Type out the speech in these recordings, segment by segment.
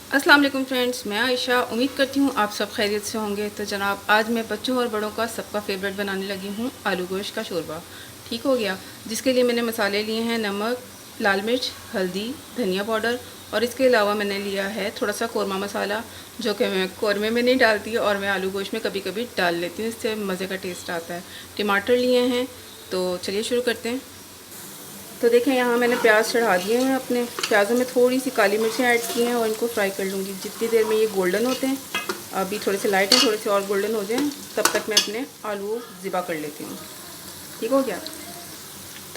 अस्सलाम वालेकुम फ्रेंड्स, मैं आयशा उम्मीद करती हूँ आप सब खैरियत से होंगे। तो जनाब आज मैं बच्चों और बड़ों का सबका फेवरेट बनाने लगी हूँ आलू गोश्त का शोरबा। ठीक हो गया। जिसके लिए मैंने मसाले लिए हैं नमक, लाल मिर्च, हल्दी, धनिया पाउडर और इसके अलावा मैंने लिया है थोड़ा सा कौरमा मसाला, जो कि मैं कौरमे में नहीं डालती और मैं आलू गोश्त में कभी कभी डाल लेती हूँ, इससे मज़े का टेस्ट आता है। टमाटर लिए हैं। तो चलिए शुरू करते हैं। तो देखें यहाँ मैंने प्याज चढ़ा दिए हैं। अपने प्याज़ों में थोड़ी सी काली मिर्चें ऐड की हैं और इनको फ्राई कर लूँगी जितनी देर में ये गोल्डन होते हैं। अभी थोड़े से लाइट हैं, थोड़े से और गोल्डन हो जाएं तब तक मैं अपने आलू ज़िबा कर लेती हूँ। ठीक हो गया।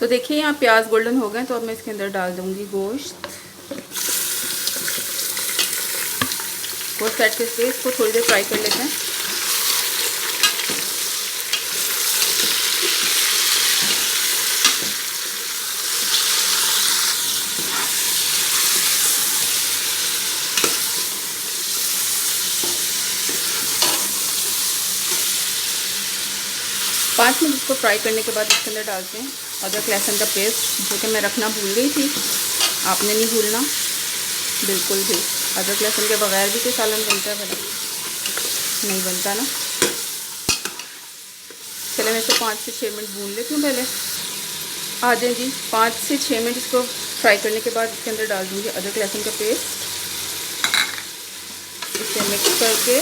तो देखिए यहाँ प्याज गोल्डन हो गए, तो अब मैं इसके अंदर डाल दूँगी गोश्त। गोश्त ऐड करके इसको थोड़ी देर फ्राई कर लेते हैं। 5 मिनट इसको फ्राई करने के बाद इसके अंदर डालते हैं अदरक लहसुन का पेस्ट, जो कि मैं रखना भूल गई थी। आपने नहीं भूलना बिल्कुल भी। अदरक लहसुन के बगैर भी कोई सालन बनता है भला? नहीं बनता ना। चले मैं इसको 5 से 6 मिनट भून लेती हूँ पहले। आ जाए जी। 5 से 6 मिनट इसको फ्राई करने के बाद इसके अंदर डाल दूँगी अदरक लहसुन का पेस्ट। इसे मिक्स करके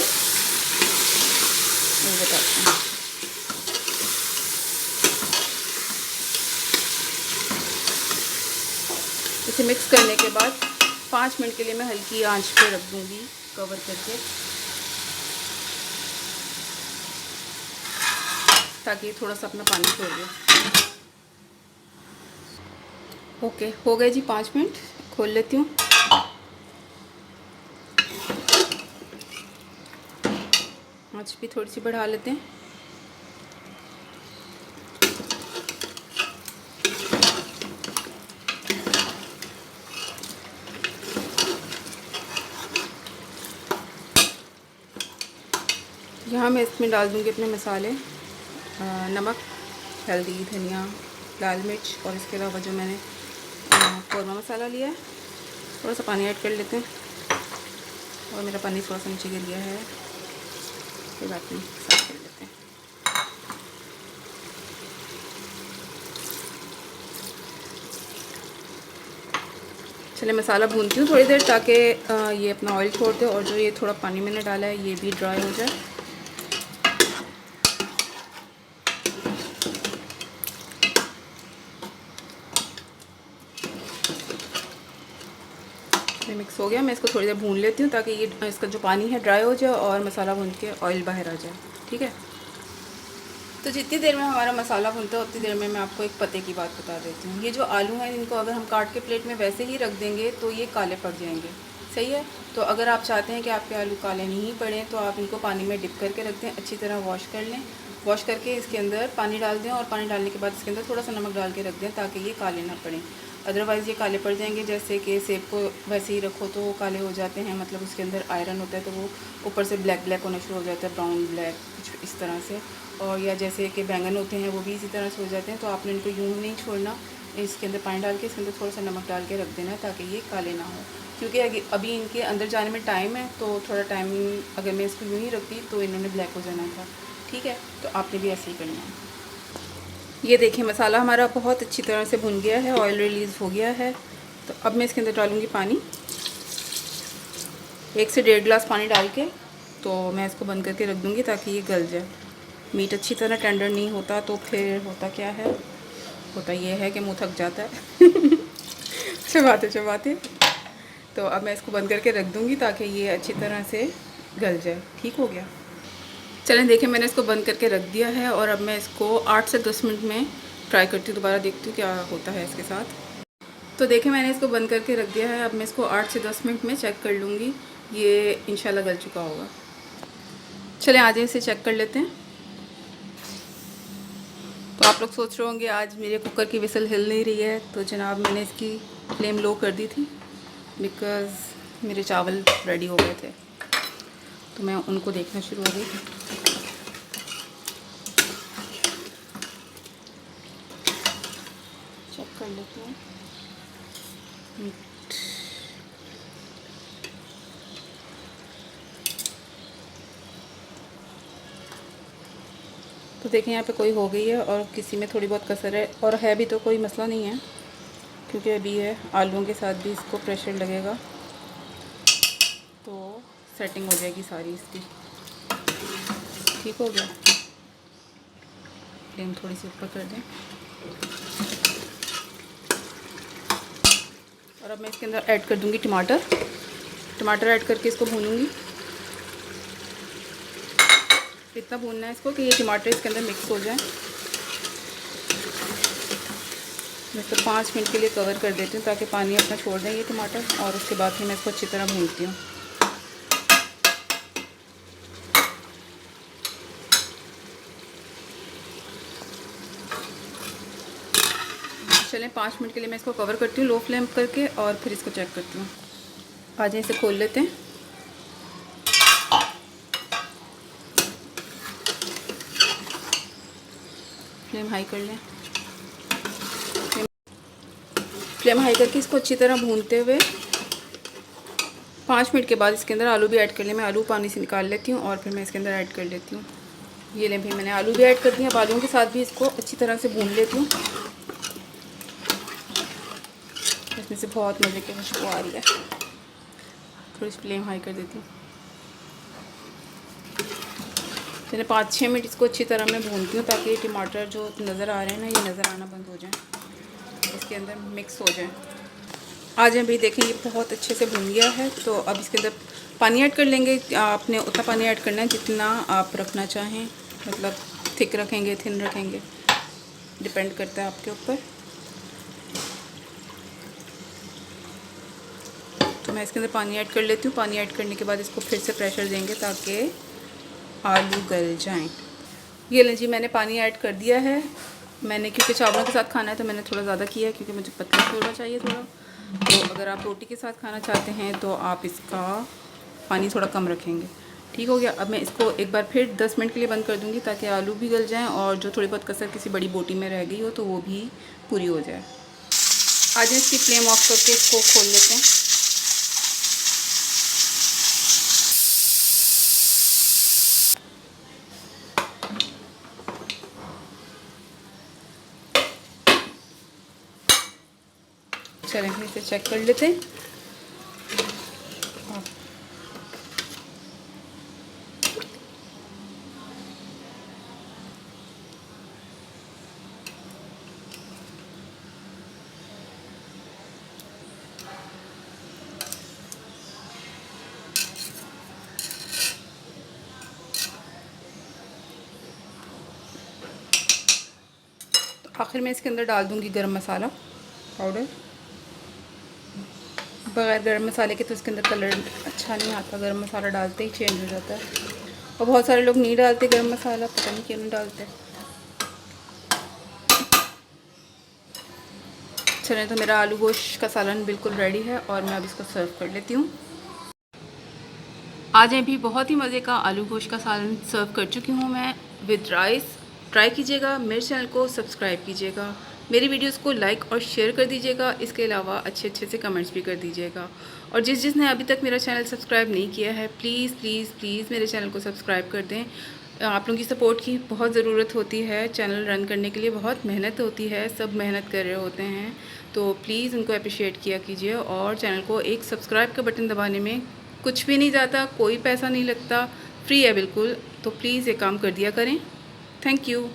वो बताते हैं। इसे मिक्स करने के बाद 5 मिनट के लिए मैं हल्की आंच पे रख दूँगी कवर करके, ताकि ये थोड़ा सा अपना पानी छोड़ दे। ओके, हो गए जी 5 मिनट। खोल लेती हूँ। आंच भी थोड़ी सी बढ़ा लेते हैं। यहाँ मैं इसमें डाल दूँगी अपने मसाले, नमक, हल्दी, धनिया, लाल मिर्च और इसके अलावा जो मैंने कौरमा मसाला लिया है। थोड़ा सा पानी ऐड कर लेते हैं और मेरा पानी थोड़ा सा नीचे गिर गया है, कोई बात नहीं, साफ कर लेते हैं। चलिए मसाला भूनती हूँ थोड़ी देर, ताकि ये अपना ऑयल छोड़ दे और जो ये थोड़ा पानी मैंने डाला है ये भी ड्राई हो जाए। मिक्स हो गया। मैं इसको थोड़ी देर भून लेती हूँ ताकि ये इसका जो पानी है ड्राई हो जाए और मसाला भून के ऑयल बाहर आ जाए। ठीक है। तो जितनी देर में हमारा मसाला भूनता है उतनी देर में मैं आपको एक पते की बात बता देती हूँ। ये जो आलू हैं इनको अगर हम काट के प्लेट में वैसे ही रख देंगे तो ये काले पड़ जाएंगे। सही है। तो अगर आप चाहते हैं कि आपके आलू काले नहीं पड़े तो आप इनको पानी में डिप करके रख दें, अच्छी तरह वॉश कर लें। वॉश करके इसके अंदर पानी डाल दें और पानी डालने के बाद इसके अंदर थोड़ा सा नमक डाल के रख दें ताकि ये काले ना पड़ें। अदरवाइज़ ये काले पड़ जाएंगे। जैसे कि सेब को वैसे ही रखो तो वो काले हो जाते हैं, मतलब उसके अंदर आयरन होता है तो वो ऊपर से ब्लैक ब्लैक होना शुरू हो जाता है, ब्राउन ब्लैक कुछ इस तरह से। और या जैसे कि बैंगन होते हैं वो भी इसी तरह से हो जाते हैं। तो आपने इनको यूँ नहीं छोड़ना, इसके अंदर पानी डाल के इसके अंदर थोड़ा सा नमक डाल के रख देना ताकि ये काले ना हो। क्योंकि अभी इनके अंदर जाने में टाइम है, तो थोड़ा टाइम अगर मैं इसको यूँ ही रखती तो इन्होंने ब्लैक हो जाना था। ठीक है। तो आपने भी ऐसे ही करना है। ये देखिए मसाला हमारा बहुत अच्छी तरह से भुन गया है, ऑयल रिलीज़ हो गया है। तो अब मैं इसके अंदर डालूँगी पानी, 1 से 1.5 गिलास पानी डाल के। तो मैं इसको बंद करके रख दूँगी ताकि ये गल जाए। मीट अच्छी तरह टेंडर नहीं होता तो फिर होता क्या है, होता ये है कि मुँह थक जाता है चबाते। तो अब मैं इसको बंद करके रख दूँगी ताकि ये अच्छी तरह से गल जाए। ठीक हो गया। चलें देखिए मैंने इसको बंद करके रख दिया है और अब मैं इसको 8 से 10 मिनट में ट्राई करती हूँ, दोबारा देखती हूँ क्या होता है इसके साथ। तो देखिए मैंने इसको बंद करके रख दिया है। अब मैं इसको 8 से 10 मिनट में चेक कर लूँगी, ये इंशाल्लाह गल चुका होगा। चलें आज इसे चेक कर लेते हैं। तो आप लोग सोच रहे होंगे आज मेरे कुकर की विसल हिल नहीं रही है, तो जनाब मैंने इसकी फ्लेम लो कर दी थी बिकॉज़ मेरे चावल रेडी हो गए थे, तो मैं उनको देखना शुरू हो गई। चेक कर लेते हैं मीट। तो देखें यहाँ पे कोई हो गई है और किसी में थोड़ी बहुत कसर है, और है भी तो कोई मसला नहीं है, क्योंकि अभी है आलूओं के साथ भी इसको प्रेशर लगेगा तो सेटिंग हो जाएगी सारी इसकी। ठीक हो गया। फ्लेम थोड़ी सी ऊपर कर दें और अब मैं इसके अंदर ऐड कर दूंगी टमाटर ऐड करके इसको भूनूंगी। इतना भूनना है इसको कि ये टमाटर इसके अंदर मिक्स हो जाए। मैं इसको 5 मिनट के लिए कवर कर देती हूँ ताकि पानी अपना छोड़ दें ये टमाटर, और उसके बाद फिर मैं इसको अच्छी तरह भूनती हूँ। चलें 5 मिनट के लिए मैं इसको कवर करती हूँ लो फ्लेम करके, और फिर इसको चेक करती हूँ। आज इसे खोल लेते हैं। फ्लेम हाई कर लें। फ्लेम हाई करके इसको अच्छी तरह भूनते हुए 5 मिनट के बाद इसके अंदर आलू भी ऐड कर लें। मैं आलू पानी से निकाल लेती हूँ और फिर मैं इसके अंदर ऐड कर लेती हूँ। ये लें भाई, मैंने आलू भी ऐड कर दिए। अब आलूओं के साथ भी इसको अच्छी तरह से भून लेती हूँ। इसमें से बहुत मज़े की खुशबू आ रही है। थोड़ी सी फ्लेम हाई कर देती हूँ। मैंने 5-6 मिनट इसको अच्छी तरह मैं भूनती हूँ ताकि टमाटर जो नज़र आ रहे हैं ना, ये नज़र आना बंद हो जाए, इसके अंदर मिक्स हो जाए। आज हम भी देखें ये बहुत अच्छे से भून गया है। तो अब इसके अंदर पानी ऐड कर लेंगे। आपने उतना पानी ऐड करना है जितना आप रखना चाहें, मतलब थिक रखेंगे थिन रखेंगे, डिपेंड करता है आपके ऊपर। तो मैं इसके अंदर पानी ऐड कर लेती हूँ। पानी ऐड करने के बाद इसको फिर से प्रेशर देंगे ताकि आलू गल जाएं। ये लें जी, मैंने पानी ऐड कर दिया है। मैंने क्योंकि चावलों के साथ खाना है तो मैंने थोड़ा ज़्यादा किया है, क्योंकि मुझे पतला थोड़ा चाहिए थोड़ा। तो अगर आप रोटी के साथ खाना चाहते हैं तो आप इसका पानी थोड़ा कम रखेंगे। ठीक हो गया। अब मैं इसको एक बार फिर 10 मिनट के लिए बंद कर दूँगी ताकि आलू भी गल जाएँ और जो थोड़ी बहुत कसर किसी बड़ी बोटी में रह गई हो तो वो भी पूरी हो जाए। आज इसकी फ्लेम ऑफ करके इसको खोल लेते हैं। चलें इसे चेक कर लेते हैं। आखिर में इसके अंदर डाल दूंगी गरम मसाला पाउडर। बग़ैर गरम मसाले के तो इसके अंदर कलर अच्छा नहीं आता, गरम मसाला डालते ही चेंज हो जाता है। और बहुत सारे लोग नहीं डालते गरम मसाला, पता नहीं क्यों नहीं डालते। चलें, तो मेरा आलू गोश्त का सालन बिल्कुल रेडी है और मैं अब इसको सर्व कर लेती हूँ। आज मैं भी बहुत ही मज़े का आलू गोश्त का सालन सर्व कर चुकी हूँ मैं विद राइस। ट्राई कीजिएगा, मेरे चैनल को सब्सक्राइब कीजिएगा, मेरी वीडियोस को लाइक और शेयर कर दीजिएगा। इसके अलावा अच्छे से कमेंट्स भी कर दीजिएगा। और जिसने अभी तक मेरा चैनल सब्सक्राइब नहीं किया है, प्लीज़ प्लीज़ प्लीज़ मेरे चैनल को सब्सक्राइब कर दें। आप लोगों की सपोर्ट की बहुत ज़रूरत होती है। चैनल रन करने के लिए बहुत मेहनत होती है, सब मेहनत कर रहे होते हैं, तो प्लीज़ उनको अप्रिशिएट किया कीजिए। और चैनल को एक सब्सक्राइब का बटन दबाने में कुछ भी नहीं जाता, कोई पैसा नहीं लगता, फ्री है बिल्कुल। तो प्लीज़ ये काम कर दिया करें। Thank you.